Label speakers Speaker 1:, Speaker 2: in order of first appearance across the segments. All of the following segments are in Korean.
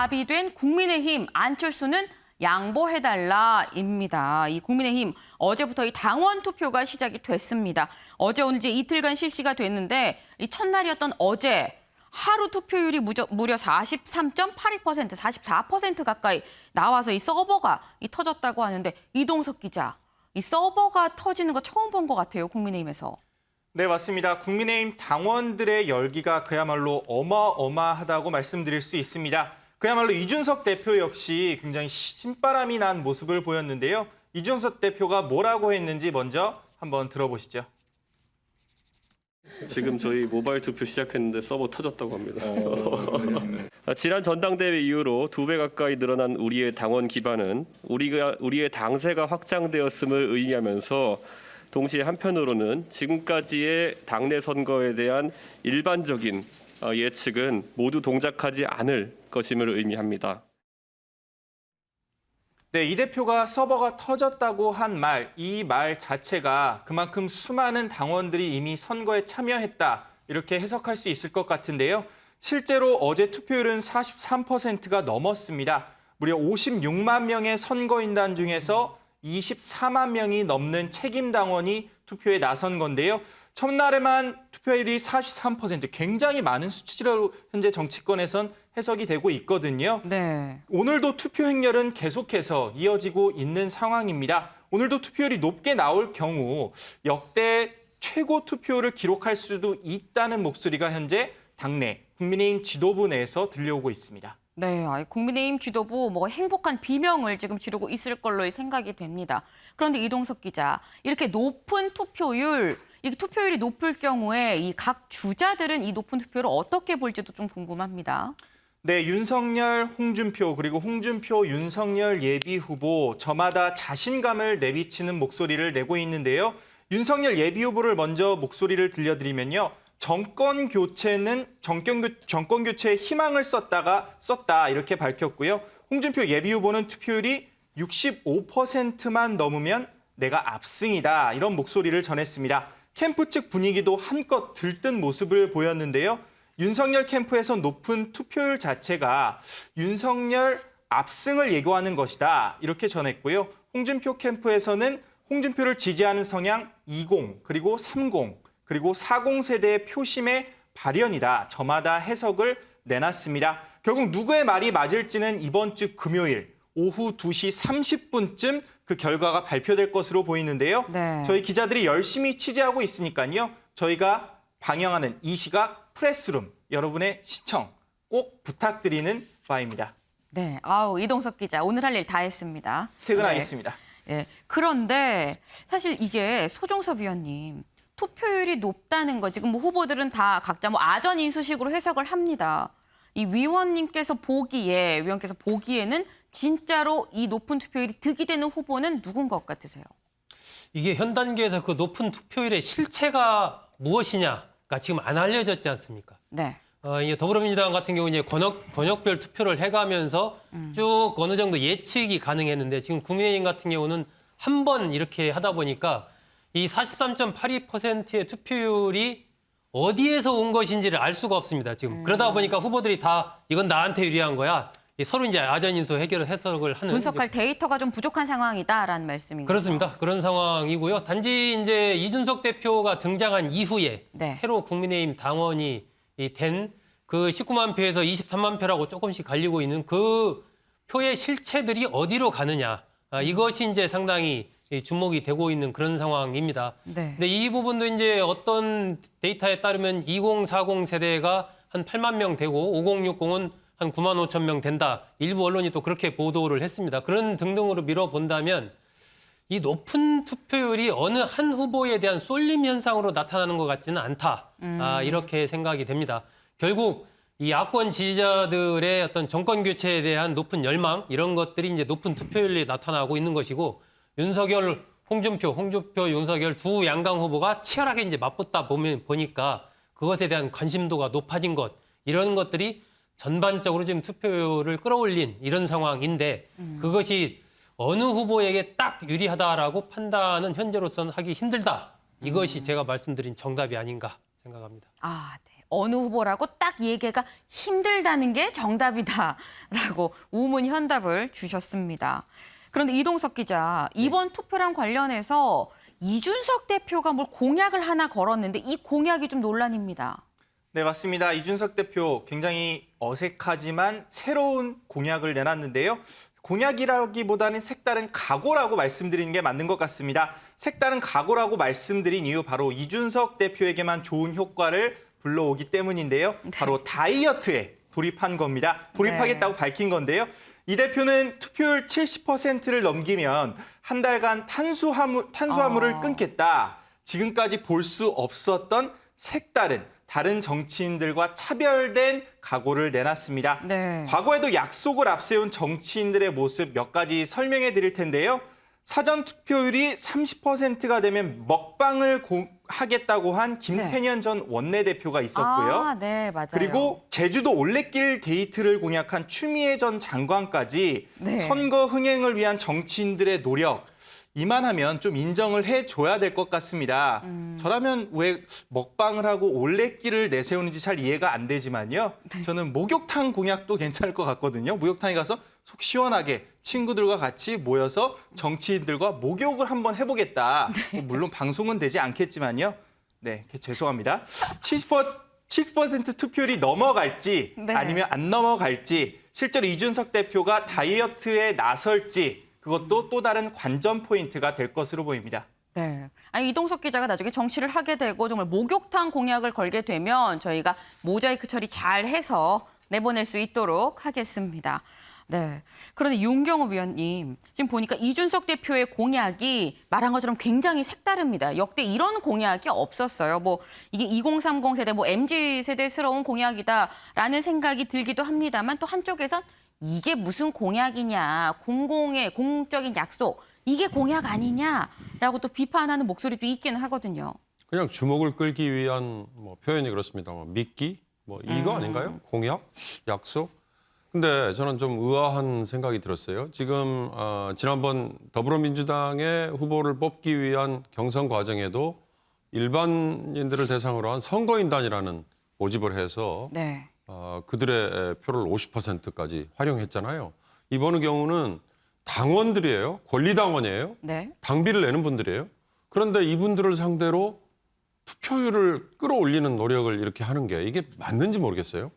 Speaker 1: 마비된 국민의힘 안철수는 양보해달라입니다. 이 국민의힘 어제부터 이 당원 투표가 시작이 됐습니다. 어제 오늘 이제 이틀간 실시가 됐는데 이 첫날이었던 어제 하루 투표율이 무려 43.82%, 44% 가까이 나와서 이 서버가 터졌다고 하는데 이동석 기자, 이 서버가 터지는 거 처음 본 것 같아요, 국민의힘에서.
Speaker 2: 네, 맞습니다. 국민의힘 당원들의 열기가 그야말로 어마어마하다고 말씀드릴 수 있습니다. 그야말로 이준석 대표 역시 굉장히 신바람이 난 모습을 보였는데요. 이준석 대표가 뭐라고 했는지 먼저 한번 들어보시죠.
Speaker 3: 지금 저희 모바일 투표 시작했는데 서버 터졌다고 합니다. 지난 전당대회 이후로 2배 가까이 늘어난 우리의 당원 기반은 우리의 당세가 확장되었음을 의미하면서 동시에 한편으로는 지금까지의 당내 선거에 대한 일반적인 예측은 모두 동작하지 않을 것임을 의미합니다.
Speaker 2: 네, 이 대표가 서버가 터졌다고 한 말, 이 말 자체가 그만큼 수많은 당원들이 이미 선거에 참여했다, 이렇게 해석할 수 있을 것 같은데요. 실제로 어제 투표율은 43%가 넘었습니다. 무려 56만 명의 선거인단 중에서 24만 명이 넘는 책임당원이 투표에 나선 건데요. 첫날에만 투표율이 43%, 굉장히 많은 수치로 현재 정치권에선 해석이 되고 있거든요.
Speaker 1: 네.
Speaker 2: 오늘도 투표 행렬은 계속해서 이어지고 있는 상황입니다. 오늘도 투표율이 높게 나올 경우 역대 최고 투표율을 기록할 수도 있다는 목소리가 현재 당내 국민의힘 지도부 내에서 들려오고 있습니다.
Speaker 1: 네, 국민의힘 지도부 행복한 비명을 지금 지르고 있을 걸로 생각이 됩니다. 그런데 이동석 기자, 이렇게 높은 투표율, 이 투표율이 높을 경우에 이 각 주자들은 이 높은 투표를 어떻게 볼지도 좀 궁금합니다.
Speaker 2: 네, 윤석열, 홍준표, 그리고 홍준표, 윤석열 예비후보 저마다 자신감을 내비치는 목소리를 내고 있는데요. 윤석열 예비후보를 먼저 목소리를 들려드리면요. 정권 교체에 희망을 썼다 이렇게 밝혔고요. 홍준표 예비후보는 투표율이 65%만 넘으면 내가 압승이다, 이런 목소리를 전했습니다. 캠프 측 분위기도 한껏 들뜬 모습을 보였는데요. 윤석열 캠프에서 높은 투표율 자체가 윤석열 압승을 예고하는 것이다, 이렇게 전했고요. 홍준표 캠프에서는 홍준표를 지지하는 성향 20, 그리고 30, 그리고 40 세대의 표심의 발현이다, 저마다 해석을 내놨습니다. 결국 누구의 말이 맞을지는 이번 주 금요일 오후 2시 30분쯤 그 결과가 발표될 것으로 보이는데요.
Speaker 1: 네.
Speaker 2: 저희 기자들이 열심히 취재하고 있으니까요. 저희가 방영하는 이 시각 프레스룸, 여러분의 시청 꼭 부탁드리는 바입니다.
Speaker 1: 네, 이동석 기자, 오늘 할 일 다 했습니다.
Speaker 2: 퇴근하겠습니다.
Speaker 1: 네. 그런데 사실 이게 소종섭 위원님, 투표율이 높다는 거 지금 후보들은 다 각자 아전 인수식으로 해석을 합니다. 이 위원께서 보기에는 진짜로 이 높은 투표율이 득이 되는 후보는 누군 것 같으세요?
Speaker 4: 이게 현 단계에서 그 높은 투표율의 실체가 무엇이냐가 지금 안 알려졌지 않습니까?
Speaker 1: 네.
Speaker 4: 이게 더불어민주당 같은 경우 이제 권역별 투표를 해가면서 쭉 어느 정도 예측이 가능했는데 지금 국민의힘 같은 경우는 한 번 이렇게 하다 보니까 이 43.82%의 투표율이 어디에서 온 것인지를 알 수가 없습니다. 지금 그러다 보니까 후보들이 다 이건 나한테 유리한 거야. 서로 이제 아전인수 해석을 하는
Speaker 1: 분석할 데이터가 좀 부족한 상황이다라는 말씀인가요?
Speaker 4: 그렇습니다. 그런 상황이고요. 단지 이제 이준석 대표가 등장한 이후에
Speaker 1: 네.
Speaker 4: 새로 국민의힘 당원이 된 그 19만 표에서 23만 표라고 조금씩 갈리고 있는 그 표의 실체들이 어디로 가느냐. 이것이 이제 상당히 주목이 되고 있는 그런 상황입니다.
Speaker 1: 네.
Speaker 4: 근데 이 부분도 이제 어떤 데이터에 따르면 2040 세대가 한 8만 명 되고 5060은 한 9만 5천 명 된다. 일부 언론이 또 그렇게 보도를 했습니다. 그런 등등으로 밀어본다면 이 높은 투표율이 어느 한 후보에 대한 쏠림 현상으로 나타나는 것 같지는 않다. 이렇게 생각이 됩니다. 결국 이 야권 지지자들의 어떤 정권 교체에 대한 높은 열망, 이런 것들이 이제 높은 투표율이 나타나고 있는 것이고, 윤석열, 홍준표, 윤석열 두 양강 후보가 치열하게 이제 맞붙다 보니까 그것에 대한 관심도가 높아진 것, 이런 것들이 전반적으로 지금 투표율을 끌어올린 이런 상황인데, 그것이 어느 후보에게 딱 유리하다라고 판단은 현재로서는 하기 힘들다. 이것이 제가 말씀드린 정답이 아닌가 생각합니다.
Speaker 1: 네. 어느 후보라고 딱 얘기가 힘들다는 게 정답이다라고 우문현답을 주셨습니다. 그런데 이동석 기자, 이번 투표랑 관련해서 이준석 대표가 뭘 공약을 하나 걸었는데 이 공약이 좀 논란입니다.
Speaker 2: 네, 맞습니다. 이준석 대표 굉장히 어색하지만 새로운 공약을 내놨는데요. 공약이라기보다는 색다른 각오라고 말씀드리는 게 맞는 것 같습니다. 색다른 각오라고 말씀드린 이유 바로 이준석 대표에게만 좋은 효과를 불러오기 때문인데요. 바로 다이어트에 돌입한 겁니다. 돌입하겠다고 밝힌 건데요. 이 대표는 투표율 70%를 넘기면 한 달간 탄수화물을 끊겠다. 지금까지 볼 수 없었던 색다른 다른 정치인들과 차별된 각오를 내놨습니다.
Speaker 1: 네.
Speaker 2: 과거에도 약속을 앞세운 정치인들의 모습 몇 가지 설명해 드릴 텐데요. 사전 투표율이 30%가 되면 먹방을 하겠다고 한 김태년 전 원내대표가 있었고요.
Speaker 1: 네, 맞아요.
Speaker 2: 그리고 제주도 올레길 게이트를 공약한 추미애 전 장관까지
Speaker 1: 네.
Speaker 2: 선거 흥행을 위한 정치인들의 노력, 이만하면 좀 인정을 해줘야 될 것 같습니다. 저라면 왜 먹방을 하고 올레길을 내세우는지 잘 이해가 안 되지만요. 저는 목욕탕 공약도 괜찮을 것 같거든요. 목욕탕에 가서 속 시원하게 친구들과 같이 모여서 정치인들과 목욕을 한번 해보겠다. 물론 방송은 되지 않겠지만요. 네, 죄송합니다. 70% 투표율이 넘어갈지
Speaker 1: 네.
Speaker 2: 아니면 안 넘어갈지 실제로 이준석 대표가 다이어트에 나설지 그것도 또 다른 관전 포인트가 될 것으로 보입니다.
Speaker 1: 네. 아니, 이동석 기자가 나중에 정치를 하게 되고 정말 목욕탕 공약을 걸게 되면 저희가 모자이크 처리 잘 해서 내보낼 수 있도록 하겠습니다. 네. 그런데 윤경호 위원님, 지금 보니까 이준석 대표의 공약이 말한 것처럼 굉장히 색다릅니다. 역대 이런 공약이 없었어요. 뭐 이게 2030 세대, 뭐 MZ 세대스러운 공약이다라는 생각이 들기도 합니다만 또 한쪽에선 이게 무슨 공약이냐, 공적인 약속, 이게 공약 아니냐라고 또 비판하는 목소리도 있기는 하거든요.
Speaker 5: 그냥 주목을 끌기 위한 뭐 표현이 그렇습니다만 미끼 뭐 이거 아닌가요? 공약, 약속. 근데 저는 좀 의아한 생각이 들었어요. 지금 지난번 더불어민주당의 후보를 뽑기 위한 경선 과정에도 일반인들을 대상으로 한 선거인단이라는 모집을 해서
Speaker 1: 네.
Speaker 5: 그들의 표를 50%까지 활용했잖아요. 이번 경우는 당원들이에요. 권리당원이에요.
Speaker 1: 네.
Speaker 5: 당비를 내는 분들이에요. 그런데 이분들을 상대로 투표율을 끌어올리는 노력을 이렇게 하는 게 이게 맞는지 모르겠어요.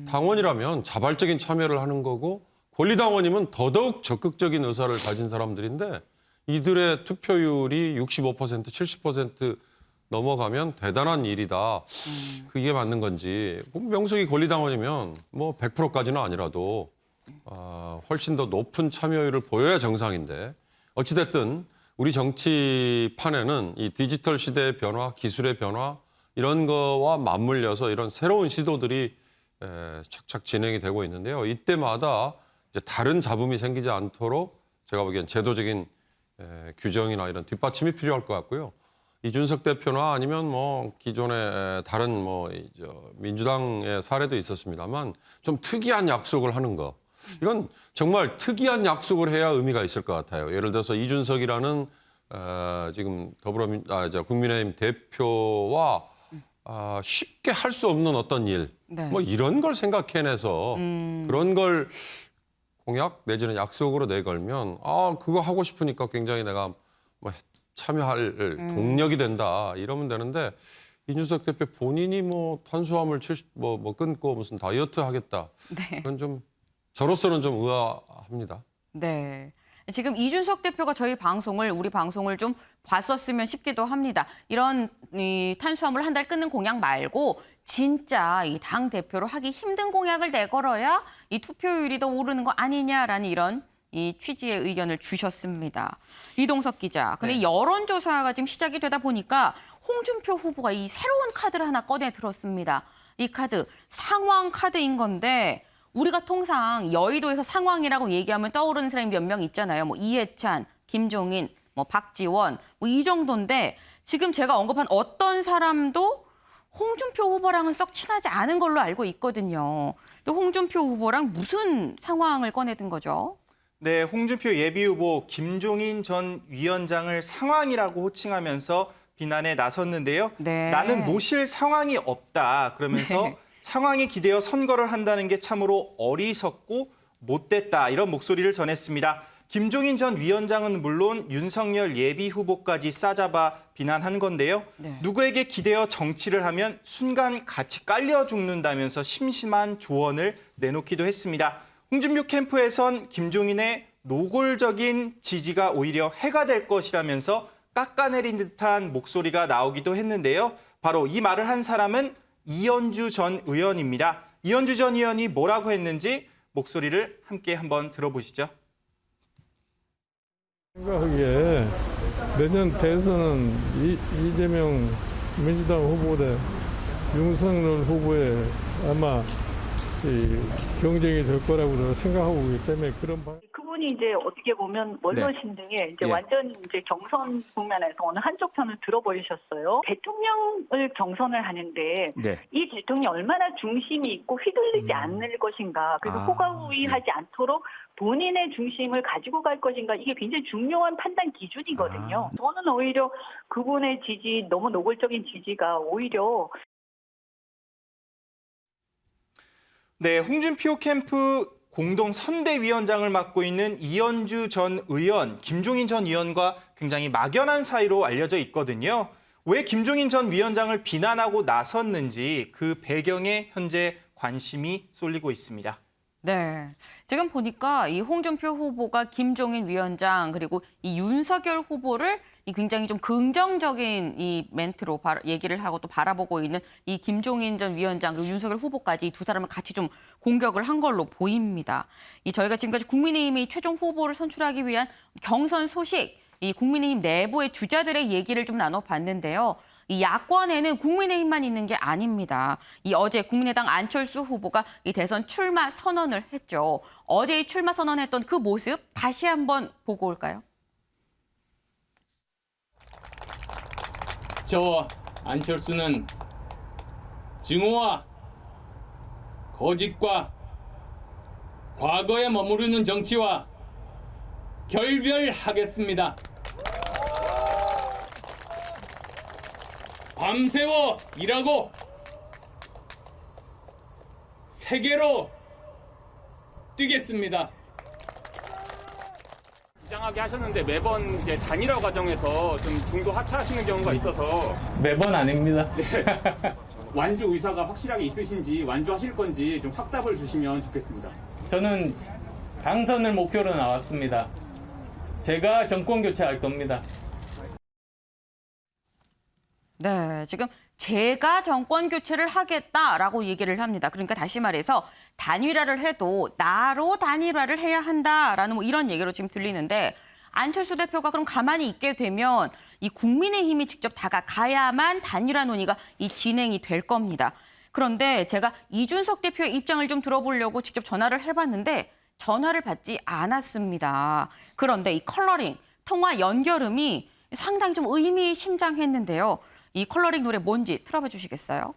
Speaker 5: 당원이라면 자발적인 참여를 하는 거고 권리당원이면 더더욱 적극적인 의사를 가진 사람들인데 이들의 투표율이 65%, 70% 넘어가면 대단한 일이다. 그게 맞는 건지. 명색이 권리당원이면 뭐 100%까지는 아니라도 훨씬 더 높은 참여율을 보여야 정상인데 어찌됐든 우리 정치판에는 이 디지털 시대의 변화, 기술의 변화 이런 거와 맞물려서 이런 새로운 시도들이 착착 진행이 되고 있는데요. 이때마다 이제 다른 잡음이 생기지 않도록 제가 보기엔 제도적인 규정이나 이런 뒷받침이 필요할 것 같고요. 이준석 대표나 아니면 뭐 기존의 다른 뭐 민주당의 사례도 있었습니다만 좀 특이한 약속을 하는 거. 이건 정말 특이한 약속을 해야 의미가 있을 것 같아요. 예를 들어서 이준석이라는 지금 국민의힘 대표와 쉽게 할 수 없는 어떤 일,
Speaker 1: 네.
Speaker 5: 뭐 이런 걸 생각해내서 그런 걸 공약 내지는 약속으로 내걸면 그거 하고 싶으니까 굉장히 내가 뭐 참여할 동력이 된다 이러면 되는데 이준석 대표 본인이 뭐 탄수화물 끊고 무슨 다이어트 하겠다.
Speaker 1: 네.
Speaker 5: 그건 좀 저로서는 좀 의아합니다.
Speaker 1: 네. 지금 이준석 대표가 우리 방송을 좀 봤었으면 싶기도 합니다. 이런 이 탄수화물 한 달 끊는 공약 말고 진짜 이 당 대표로 하기 힘든 공약을 내걸어야 이 투표율이 더 오르는 거 아니냐라는 이런 이 취지의 의견을 주셨습니다. 이동석 기자. 근데
Speaker 2: 네.
Speaker 1: 여론조사가 지금 시작이 되다 보니까 홍준표 후보가 이 새로운 카드를 하나 꺼내 들었습니다. 이 카드 상황 카드인 건데 우리가 통상 여의도에서 상황이라고 얘기하면 떠오르는 사람이 몇 명 있잖아요. 뭐 이해찬, 김종인, 뭐 박지원, 뭐 이 정도인데 지금 제가 언급한 어떤 사람도 홍준표 후보랑은 썩 친하지 않은 걸로 알고 있거든요. 또 홍준표 후보랑 무슨 상황을 꺼내든 거죠?
Speaker 2: 네, 홍준표 예비후보 김종인 전 위원장을 상황이라고 호칭하면서 비난에 나섰는데요.
Speaker 1: 네.
Speaker 2: 나는 모실 상황이 없다. 그러면서
Speaker 1: 네.
Speaker 2: 상황에 기대어 선거를 한다는 게 참으로 어리석고 못됐다. 이런 목소리를 전했습니다. 김종인 전 위원장은 물론 윤석열 예비 후보까지 싸잡아 비난한 건데요.
Speaker 1: 네.
Speaker 2: 누구에게 기대어 정치를 하면 순간 같이 깔려 죽는다면서 심심한 조언을 내놓기도 했습니다. 홍준표 캠프에선 김종인의 노골적인 지지가 오히려 해가 될 것이라면서 깎아내린 듯한 목소리가 나오기도 했는데요. 바로 이 말을 한 사람은 이현주 전 의원입니다. 이현주 전 의원이 뭐라고 했는지 목소리를 함께 한번 들어보시죠.
Speaker 6: 생각하기에 내년 대선은 이재명 민주당 후보 대 윤석열 후보의 아마 경쟁이 될 거라고 저는 생각하고 있기 때문에 그런
Speaker 7: 그분이 이제 어떻게 보면 원로신데 이제 완전 이제 경선 국면에서 어느 한쪽 편을 들어버리셨어요. 대통령을 경선을 하는데 이 대통령이 얼마나 중심이 있고 휘둘리지 않을 것인가, 그리고 호가호위하지 않도록 본인의 중심을 가지고 갈 것인가, 이게 굉장히 중요한 판단 기준이거든요. 저는 오히려 그분의 지지, 너무 노골적인 지지가 오히려
Speaker 2: 네, 홍준표 캠프 공동 선대위원장을 맡고 있는 이현주 전 의원, 김종인 전 의원과 굉장히 막연한 사이로 알려져 있거든요. 왜 김종인 전 위원장을 비난하고 나섰는지 그 배경에 현재 관심이 쏠리고 있습니다.
Speaker 1: 네. 지금 보니까 이 홍준표 후보가 김종인 위원장 그리고 이 윤석열 후보를 이 굉장히 좀 긍정적인 이 멘트로 얘기를 하고 또 바라보고 있는 이 김종인 전 위원장 그리고 윤석열 후보까지 이 두 사람을 같이 좀 공격을 한 걸로 보입니다. 이 저희가 지금까지 국민의힘이 최종 후보를 선출하기 위한 경선 소식, 이 국민의힘 내부의 주자들의 얘기를 좀 나눠봤는데요. 이 야권에는 국민의힘만 있는 게 아닙니다. 이 어제 국민의당 안철수 후보가 이 대선 출마 선언을 했죠. 어제 이 출마 선언했던 그 모습 다시 한번 보고 올까요?
Speaker 8: 저 안철수는 증오와 거짓과 과거에 머무르는 정치와 결별하겠습니다. 밤새워 일하고 세계로 뛰겠습니다.
Speaker 9: 이상하게 하셨는데 매번 이제 단일화 과정에서 좀 중도 하차하시는 경우가 있어서
Speaker 8: 매번 아닙니다.
Speaker 9: 완주 의사가 확실하게 있으신지 완주하실 건지 좀 확답을 주시면 좋겠습니다.
Speaker 8: 저는 당선을 목표로 나왔습니다. 제가 정권 교체할 겁니다.
Speaker 1: 네, 지금 제가 정권 교체를 하겠다라고 얘기를 합니다. 그러니까 다시 말해서 단일화를 해도 나로 단일화를 해야 한다라는 뭐 이런 얘기로 지금 들리는데 안철수 대표가 그럼 가만히 있게 되면 이 국민의힘이 직접 다가가야만 단일화 논의가 이 진행이 될 겁니다. 그런데 제가 이준석 대표의 입장을 좀 들어보려고 직접 전화를 해봤는데 전화를 받지 않았습니다. 그런데 이 컬러링, 통화 연결음이 상당히 좀 의미심장했는데요. 이 컬러링 노래 뭔지 틀어봐 주시겠어요?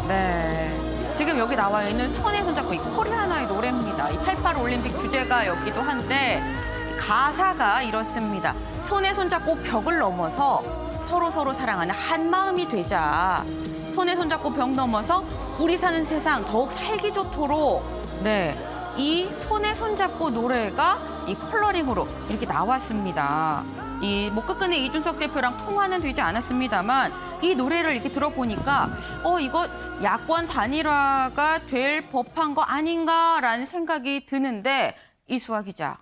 Speaker 1: 네, 지금 여기 나와 있는 손에 손잡고 이 코리아나의 노래입니다. 이 88 올림픽 주제가였기도 한데 가사가 이렇습니다. 손에 손잡고 벽을 넘어서 서로 사랑하는 한 마음이 되자. 손에 손잡고 벽 넘어서 우리 사는 세상 더욱 살기 좋도록. 네, 이 손에 손잡고 노래가 이 컬러링으로 이렇게 나왔습니다. 이 뭐 끝끝내 이준석 대표랑 통화는 되지 않았습니다만 이 노래를 이렇게 들어보니까 이거 야권 단일화가 될 법한 거 아닌가라는 생각이 드는데 이수아 기자,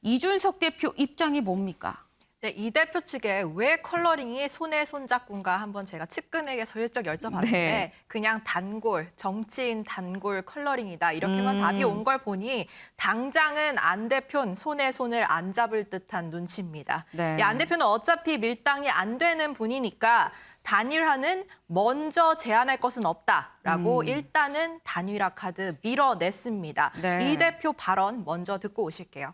Speaker 1: 이준석 대표 입장이 뭡니까?
Speaker 10: 네, 이 대표 측에 왜 컬러링이 손에 손잡고인가 한번 제가 측근에게 슬쩍 여쭤봤는데
Speaker 1: 네.
Speaker 10: 그냥 단골, 정치인 단골 컬러링이다. 이렇게만 답이 온 걸 보니 당장은 안 대표는 손에 손을 안 잡을 듯한 눈치입니다.
Speaker 1: 네.
Speaker 10: 안 대표는 어차피 밀당이 안 되는 분이니까 단일화는 먼저 제안할 것은 없다라고 일단은 단일화 카드 밀어냈습니다.
Speaker 1: 네.
Speaker 10: 이 대표 발언 먼저 듣고 오실게요.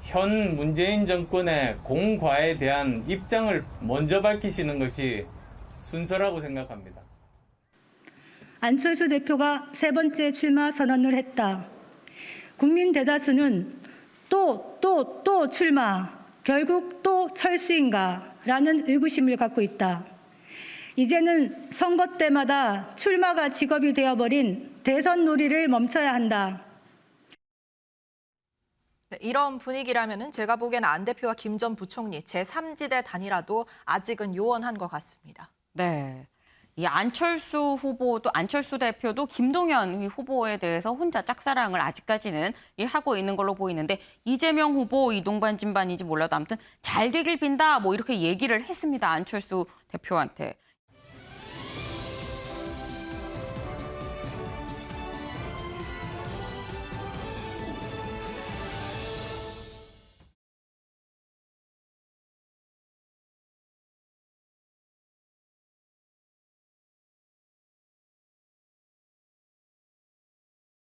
Speaker 8: 현 문재인 정권의 공과에 대한 입장을 먼저 밝히시는 것이 순서라고 생각합니다.
Speaker 11: 안철수 대표가 세 번째 출마 선언을 했다. 국민 대다수는 또 출마, 결국 또 철수인가 라는 의구심을 갖고 있다. 이제는 선거 때마다 출마가 직업이 되어버린 대선 놀이를 멈춰야 한다.
Speaker 10: 네, 이런 분위기라면은 제가 보기에는 안 대표와 김 전 부총리 제3지대 단일화도 아직은 요원한 것 같습니다.
Speaker 1: 네. 이 안철수 후보 또 안철수 대표도 김동연 후보에 대해서 혼자 짝사랑을 아직까지는 하고 있는 걸로 보이는데 이재명 후보 이 동반진반인지 몰라도 아무튼 잘 되길 빈다 뭐 이렇게 얘기를 했습니다. 안철수 대표한테.